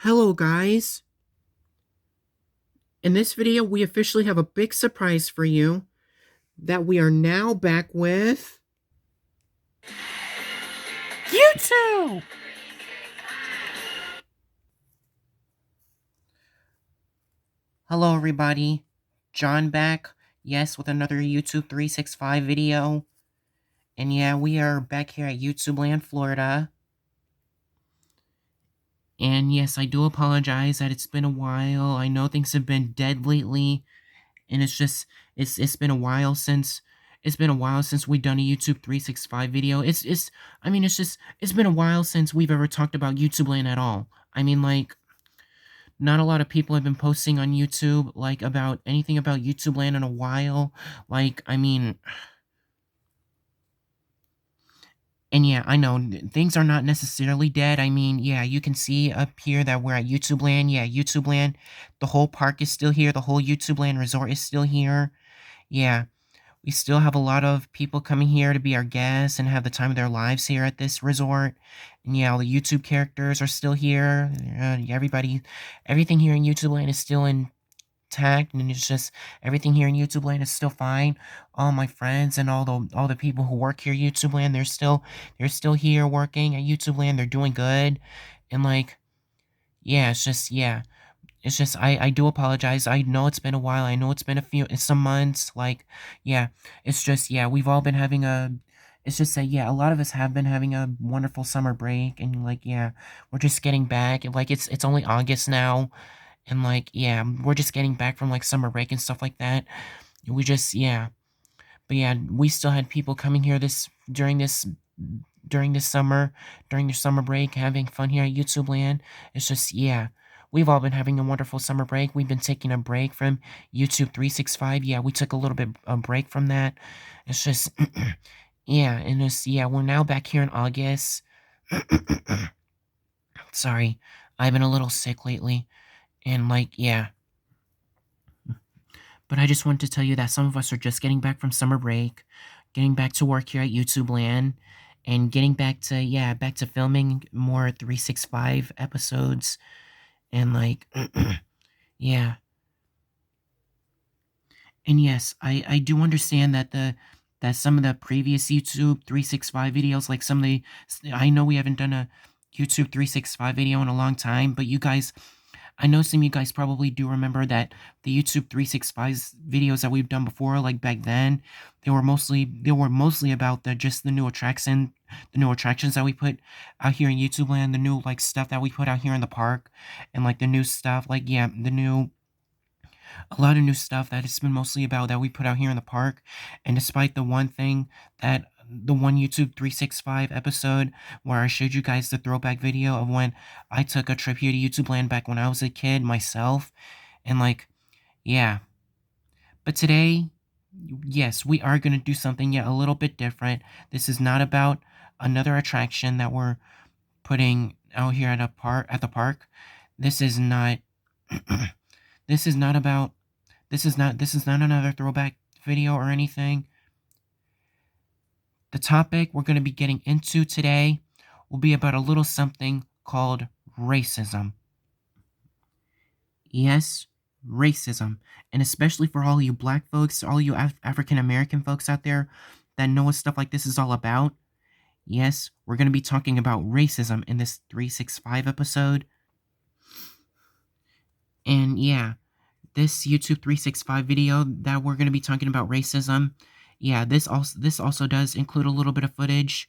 Hello guys! In this video, we officially have a big surprise for you that we are now back with YouTube! Hello everybody, John back, yes, with another YouTube 365 video. And yeah, we are back here at YouTube Land, Florida. And yes, I do apologize that it's been a while. I know things have been dead lately. And it's been a while since we've done a YouTube 365 video. It's been a while since we've ever talked about YouTube Land at all. I mean, like, not a lot of people have been posting on YouTube, like, about anything about YouTube Land in a while. Like, I mean, and yeah, I know things are not necessarily dead. I mean, yeah, you can see up here that we're at YouTube Land. Yeah, YouTube Land. The whole park is still here. The whole YouTube Land resort is still here. Yeah. We still have a lot of people coming here to be our guests and have the time of their lives here at this resort. And yeah, all the YouTube characters are still here. Everything here in YouTube Land is still intact, and it's just everything here in YouTube Land is still fine. All my friends and all the people who work here at YouTube Land, they're still here working at YouTube Land. They're doing good, and like, yeah, it's just I do apologize. I know it's been a while. I know it's been some months. Like, yeah, it's just, yeah, we've all been having a it's just that, yeah, a lot of us have been having a wonderful summer break, and like, yeah, we're just getting back. And like, it's only August now, and like, yeah, we're just getting back from like summer break and stuff like that. We just, yeah. But yeah, we still had people coming here during this summer, during the summer break, having fun here at YouTube Land. It's just, yeah, we've all been having a wonderful summer break. We've been taking a break from YouTube 365. Yeah, we took a little bit a break from that. It's just, yeah, and it's, yeah, we're now back here in August. Sorry, I've been a little sick lately, and like, yeah. But I just wanted to tell you that some of us are just getting back from summer break, getting back to work here at YouTube Land, and getting back to filming more 365 episodes. And like, yeah. And yes, I do understand that some of the previous YouTube 365 videos, like I know we haven't done a YouTube 365 video in a long time, but I know some of you guys probably do remember that the YouTube 365 videos that we've done before, like back then, they were mostly about the new attractions that we put out here in YouTube Land, the new like stuff that we put out here in the park, and like the new stuff, like, yeah, a lot of new stuff that it's been mostly about that we put out here in the park. And despite the one YouTube 365 episode where I showed you guys the throwback video of when I took a trip here to YouTube Land back when I was a kid myself, and like, yeah. But today, yes, we are going to do something, yeah, a little bit different. This is not about another attraction that we're putting out here at the park. This is not this is not about this is not another throwback video or anything. The topic we're going to be getting into today will be about a little something called racism. Yes, racism. And especially for all you black folks, all you African American folks out there that know what stuff like this is all about. Yes, we're going to be talking about racism in this 365 episode. And yeah, this YouTube 365 video that we're going to be talking about racism, yeah, this also does include a little bit of footage,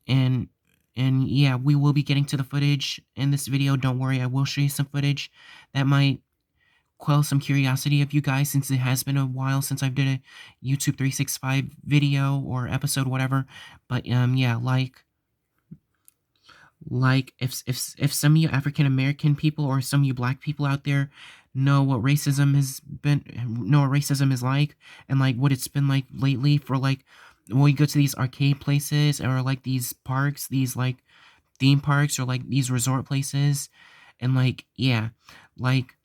and yeah, we will be getting to the footage in this video. Don't worry, I will show you some footage that might quell some curiosity of you guys, since it has been a while since I've done a YouTube 365 video or episode, whatever. But yeah, like, if some of you African American people or some of you black people out there know what racism is like, and like what it's been like lately, for like when we go to these arcade places, or like these parks, these like theme parks, or like these resort places, and like, yeah, like,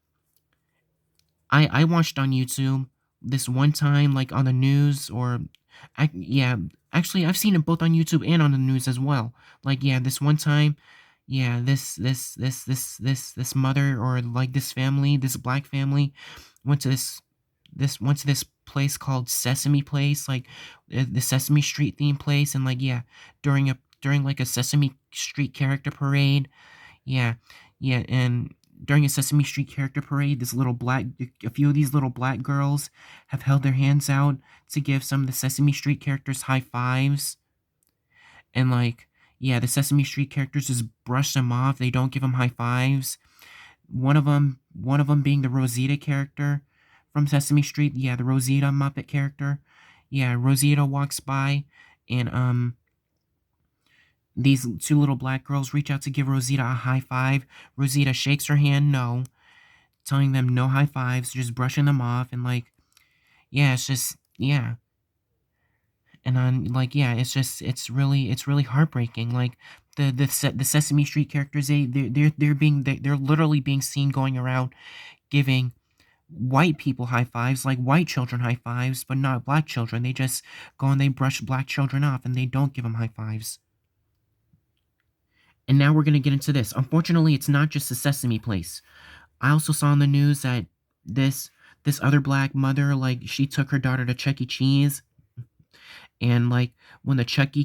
I watched on YouTube this one time, like on the news, yeah, actually I've seen it both on YouTube and on the news as well. Like, yeah, this one time, yeah, this mother, or like this family, this black family, went to this place called Sesame Place, like the Sesame Street theme place, and like yeah, during like a Sesame Street character parade, yeah, yeah, and during a Sesame Street character parade, a few of these little black girls have held their hands out to give some of the Sesame Street characters high fives, and like yeah, the Sesame Street characters just brush them off. They don't give them high fives. One of them being the Rosita character from Sesame Street. Yeah, the Rosita Muppet character. Yeah, Rosita walks by, and these two little black girls reach out to give Rosita a high five. Rosita shakes her hand no, telling them no high fives, just brushing them off, and like yeah, it's just yeah. And on like yeah, it's really heartbreaking. Like the Sesame Street characters, they're literally being seen going around giving white people high fives, like white children high fives, but not black children. They just go and they brush black children off, and they don't give them high fives. And now we're gonna get into this. Unfortunately, it's not just a Sesame Place. I also saw in the news that this this other black mother, like she took her daughter to Chuck E. Cheese, and like when the Chucky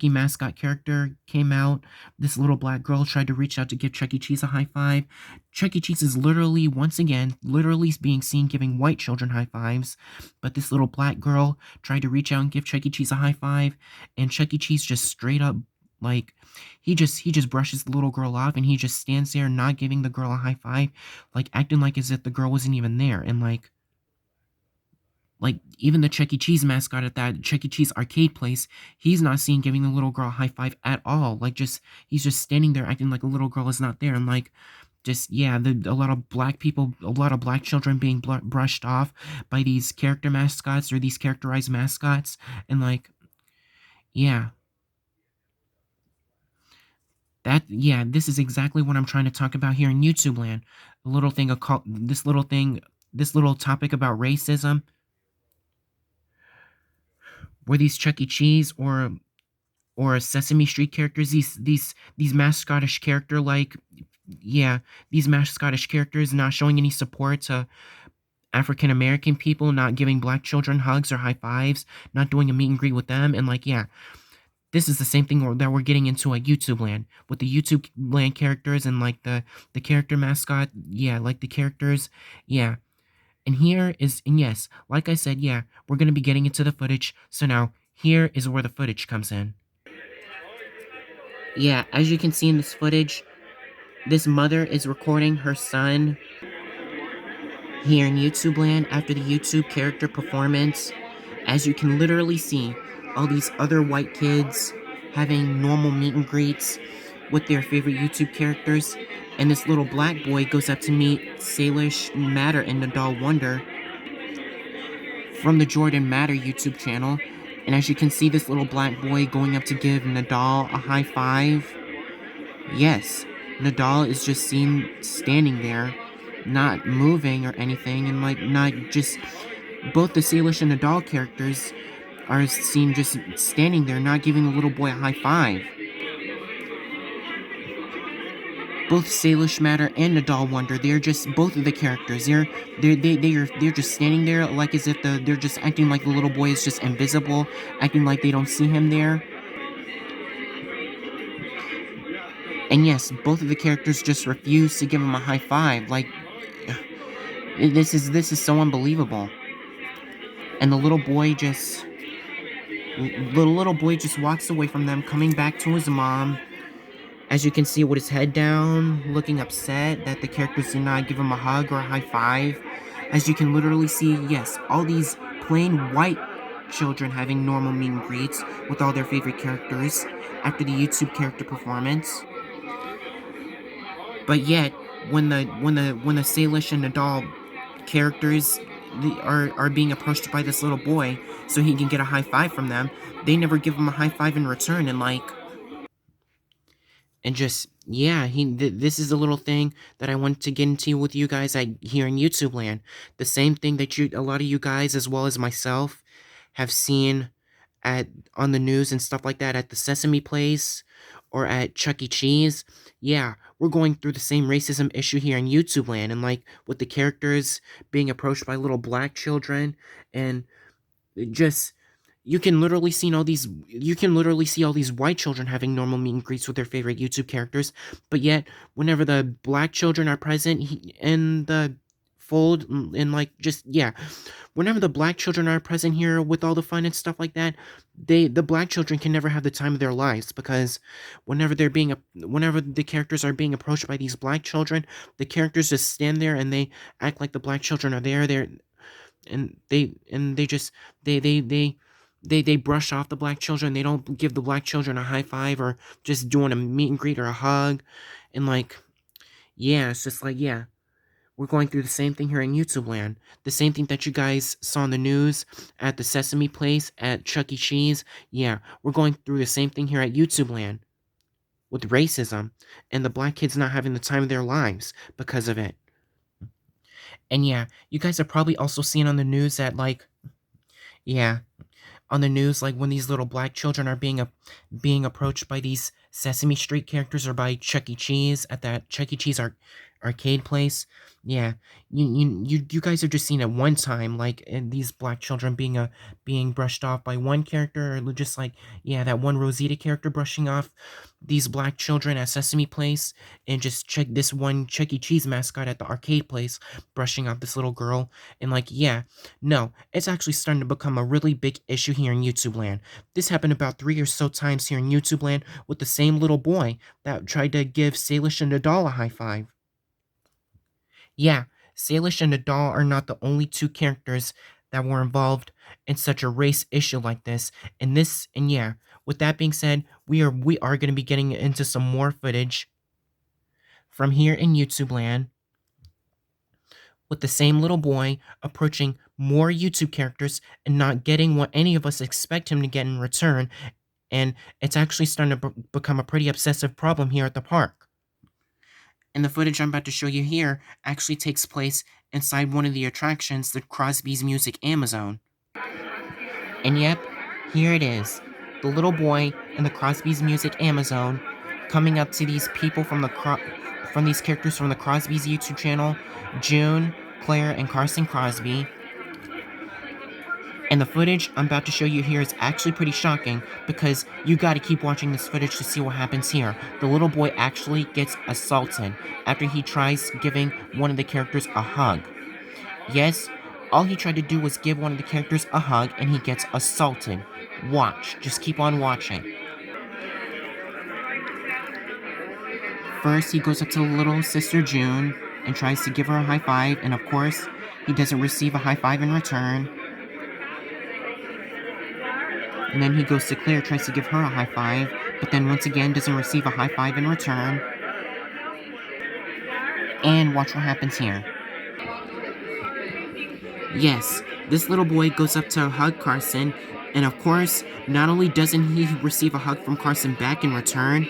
mascot character came out, this little black girl tried to reach out to give Chuck E. Cheese a high five. Chuck E. Cheese is literally, once again, literally being seen giving white children high fives, but this little black girl tried to reach out and give Chuck E. Cheese a high five, and Chuck E. Cheese just straight up, like he just brushes the little girl off, and he just stands there not giving the girl a high five, like acting like as if the girl wasn't even there. And like even the Chuck E. Cheese mascot at that Chuck E. Cheese arcade place, he's not seen giving the little girl a high five at all. Like just he's just standing there acting like a little girl is not there, and like just yeah, a lot of black people, a lot of black children being brushed off by these character mascots or these characterized mascots, and like yeah, this is exactly what I'm trying to talk about here in YouTube land. A little thing, this little topic about racism, where these Chuck E. Cheese or Sesame Street characters, these mascotish character like yeah, these mascotish characters not showing any support to African American people, not giving black children hugs or high fives, not doing a meet and greet with them, and like yeah, this is the same thing that we're getting into at YouTube land with the YouTube land characters and like the character mascot, yeah, like the characters, yeah. And yes, like I said, yeah, we're gonna be getting into the footage. So now here is where the footage comes in. Yeah, as you can see in this footage, this mother is recording her son here in YouTube land after the YouTube character performance. As you can literally see, all these other white kids having normal meet and greets with their favorite YouTube characters, and this little black boy goes up to meet Salish Matter and Nadal Wonder from the Jordan Matter YouTube channel. And as you can see, this little black boy going up to give Nadal a high five. Yes, Nadal is just seen standing there, not moving or anything, and like not just both the Salish and Nadal characters are seen just standing there, not giving the little boy a high five. Both Salish Matter and Nadal Wonder, they're just both of the characters. They're just standing there like as if they're just acting like the little boy is just invisible, acting like they don't see him there. And yes, both of the characters just refuse to give him a high five. Like this is so unbelievable. And the little boy just walks away from them, coming back to his mom. As you can see, with his head down, looking upset that the characters did not give him a hug or a high five. As you can literally see, yes, all these plain white children having normal meet and greets with all their favorite characters after the YouTube character performance. But yet, when the Salish and Nadal characters are being approached by this little boy so he can get a high five from them, they never give him a high five in return, and like and just yeah, this is a little thing that I wanted to get into with you guys here in YouTube land. The same thing that a lot of you guys as well as myself have seen at on the news and stuff like that at the Sesame Place or at Chuck E. Cheese. Yeah, we're going through the same racism issue here in YouTube land, and like with the characters being approached by little black children, and just you can literally see all these white children having normal meet and greets with their favorite YouTube characters, but yet whenever the black children are present in the fold, and like just yeah, whenever the black children are present here with all the fun and stuff like that, the black children can never have the time of their lives, because whenever the characters are being approached by these black children, the characters just stand there and they act like the black children are there, and they just they brush off the black children. They don't give the black children a high five or just doing a meet and greet or a hug. And like, yeah, it's just like, yeah, we're going through the same thing here in YouTube land. The same thing that you guys saw in the news at the Sesame Place, at Chuck E. Cheese. Yeah, we're going through the same thing here at YouTube land with racism and the black kids not having the time of their lives because of it. And yeah, you guys are probably also seeing on the news that, like, yeah, on the news, like when these little black children are being approached by these Sesame Street characters or by Chuck E. Cheese at that Chuck E. Cheese arcade place. Yeah, you guys have just seen it one time, like, and these black children being brushed off by one character, or just like, yeah, that one Rosita character brushing off these black children at Sesame Place, and just check this one Chuck E. Cheese mascot at the arcade place brushing off this little girl, and like, yeah, no, it's actually starting to become a really big issue here in YouTube land. This happened about 3 or so times here in YouTube land with the same little boy that tried to give Salish and Nadal a high five. Yeah, Salish and Nadal are not the only two characters that were involved in such a race issue like this. And yeah, with that being said, we are going to be getting into some more footage from here in YouTube land with the same little boy approaching more YouTube characters and not getting what any of us expect him to get in return, and it's actually starting to become a pretty obsessive problem here at the park. And the footage I'm about to show you here actually takes place inside one of the attractions, the Crosby's Music Amazon. And yep, here it is, the little boy in the Crosby's Music Amazon coming up to these people from these characters from the Crosby's YouTube channel, June, Claire, and Carson Crosby. And the footage I'm about to show you here is actually pretty shocking, because you gotta keep watching this footage to see what happens here. The little boy actually gets assaulted after he tries giving one of the characters a hug. Yes, all he tried to do was give one of the characters a hug, and he gets assaulted. Watch. Just keep on watching. First, he goes up to little sister June and tries to give her a high five, and of course, he doesn't receive a high five in return. And then he goes to Claire, tries to give her a high five, but then once again doesn't receive a high five in return. And watch what happens here. Yes, this little boy goes up to hug Carson, and of course, not only doesn't he receive a hug from Carson back in return,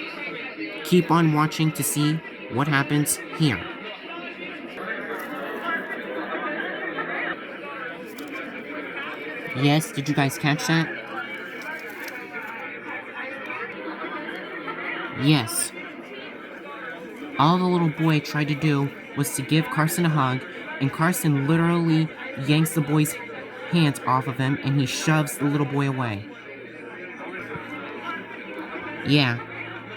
keep on watching to see what happens here. Yes, did you guys catch that? Yes. All the little boy tried to do was to give Carson a hug, and Carson literally yanks the boy's hands off of him, and he shoves the little boy away. Yeah,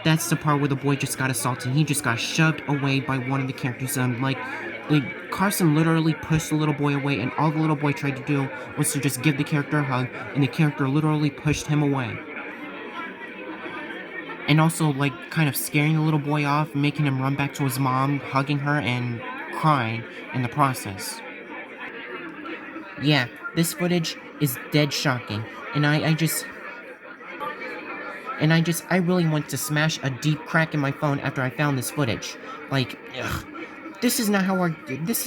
that's the part where the boy just got assaulted. He just got shoved away by one of the characters. Carson literally pushed the little boy away, and all the little boy tried to do was to just give the character a hug, and the character literally pushed him away. And also, like, kind of scaring the little boy off, making him run back to his mom, hugging her, and crying in the process. Yeah, this footage is dead shocking, and I really want to smash a deep crack in my phone after I found this footage. Like, ugh. This is not how this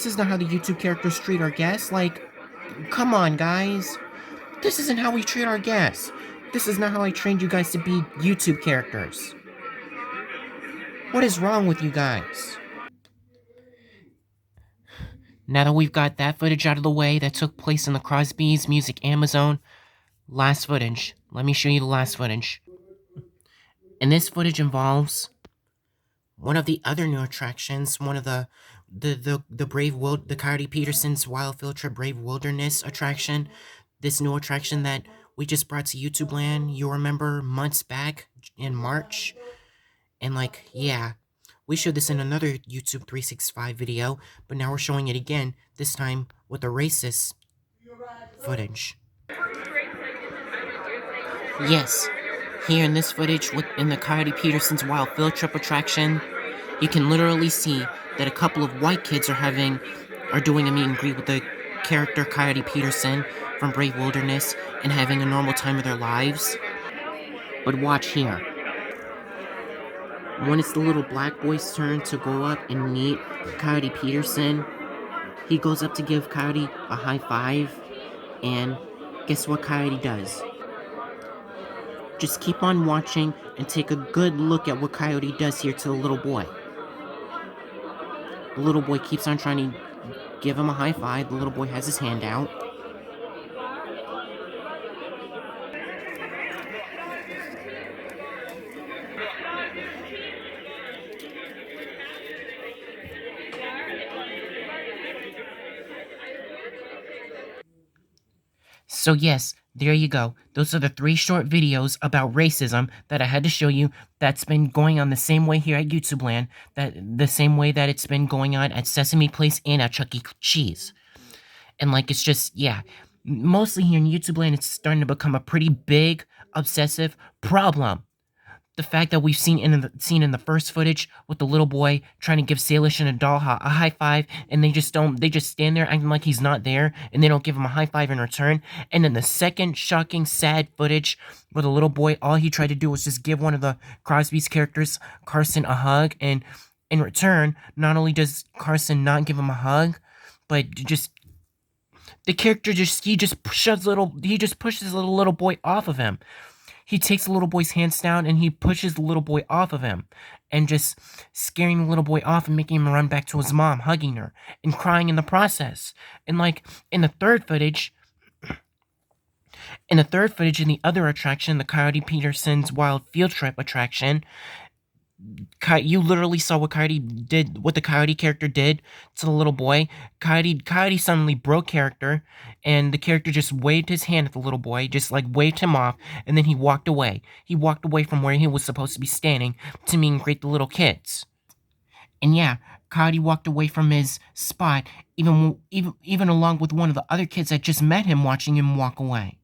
is not how the YouTube characters treat our guests. Like, come on, guys. This isn't how we treat our guests. This is not how I trained you guys to be YouTube characters. What is wrong with you guys? Now that we've got that footage out of the way that took place in the Crosby's Music Amazon, last footage. Let me show you the last footage. And this footage involves one of the other new attractions, one of the Coyote Peterson's Wild Field Trip Brave Wilderness attraction. This new attraction that we just brought to YouTube Land, you remember, months back in March. And yeah, we showed this in another YouTube 365 video, but now we're showing it again, this time with the racist footage. Yes, here in this footage in the Coyote Peterson's Wild Field Trip attraction, you can literally see that a couple of white kids are doing a meet and greet with the character Coyote Peterson from Brave Wilderness and having a normal time of their lives. But watch here. When it's the little black boy's turn to go up and meet Coyote Peterson, he goes up to give Coyote a high five, and guess what Coyote does? Just keep on watching and take a good look at what Coyote does here to the little boy. The little boy keeps on trying to give him a high five. The little boy has his hand out. So yes, there you go. Those are the 3 short videos about racism that I had to show you that's been going on the same way here at YouTube Land, that the same way that it's been going on at Sesame Place and at Chuck E. Cheese. And it's just, yeah, mostly here in YouTube Land, it's starting to become a pretty big, obsessive problem. The fact that we've seen in the first footage with the little boy trying to give Salish and a doll a high five, and they just stand there acting like he's not there, and they don't give him a high five in return. And then the second shocking, sad footage where the little boy, all he tried to do was just give one of the Crosby's characters, Carson, a hug, and in return, not only does Carson not give him a hug, but the character pushes the little boy off of him. He takes the little boy's hands down and he pushes the little boy off of him, and just scaring the little boy off and making him run back to his mom, hugging her and crying in the process. And in the third footage, in the other attraction, the Coyote Peterson's Wild Field Trip attraction, you literally saw what the Coyote character did to the little boy. Coyote suddenly broke character, and the character just waved his hand at the little boy, just waved him off, and then he walked away. He walked away from where he was supposed to be standing to meet and greet the little kids. And yeah, Coyote walked away from his spot, even along with one of the other kids that just met him, watching him walk away.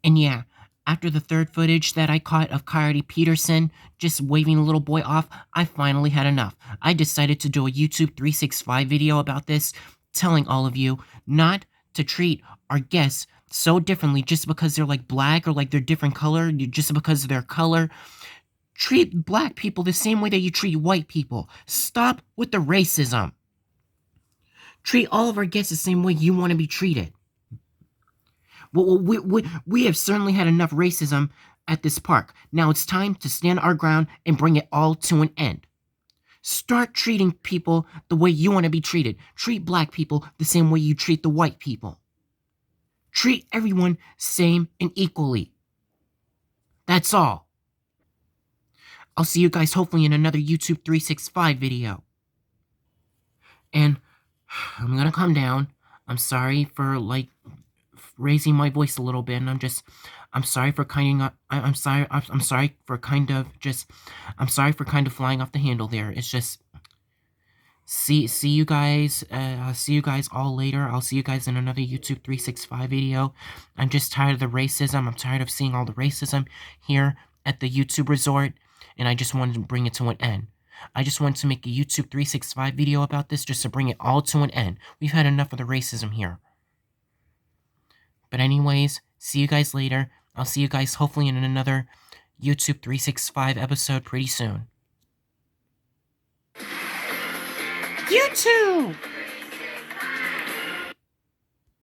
And yeah, after the third footage that I caught of Coyote Peterson just waving the little boy off, I finally had enough. I decided to do a YouTube 365 video about this, telling all of you not to treat our guests so differently just because they're black or they're different color, just because of their color. Treat black people the same way that you treat white people. Stop with the racism. Treat all of our guests the same way you want to be treated. Well, we have certainly had enough racism at this park. Now it's time to stand our ground and bring it all to an end. Start treating people the way you want to be treated. Treat black people the same way you treat the white people. Treat everyone same and equally. That's all. I'll see you guys hopefully in another YouTube 365 video. And I'm gonna calm down. I'm sorry for raising my voice a little bit, and I'm sorry for kind of flying off the handle there. It's just, see you guys, I'll see you guys all later. I'll see you guys in another YouTube 365 video. I'm just tired of the racism. I'm tired of seeing all the racism here at the YouTube resort, and I just wanted to bring it to an end. I just wanted to make a YouTube 365 video about this just to bring it all to an end. We've had enough of the racism here. But anyways, see you guys later. I'll see you guys hopefully in another YouTube 365 episode pretty soon. YouTube!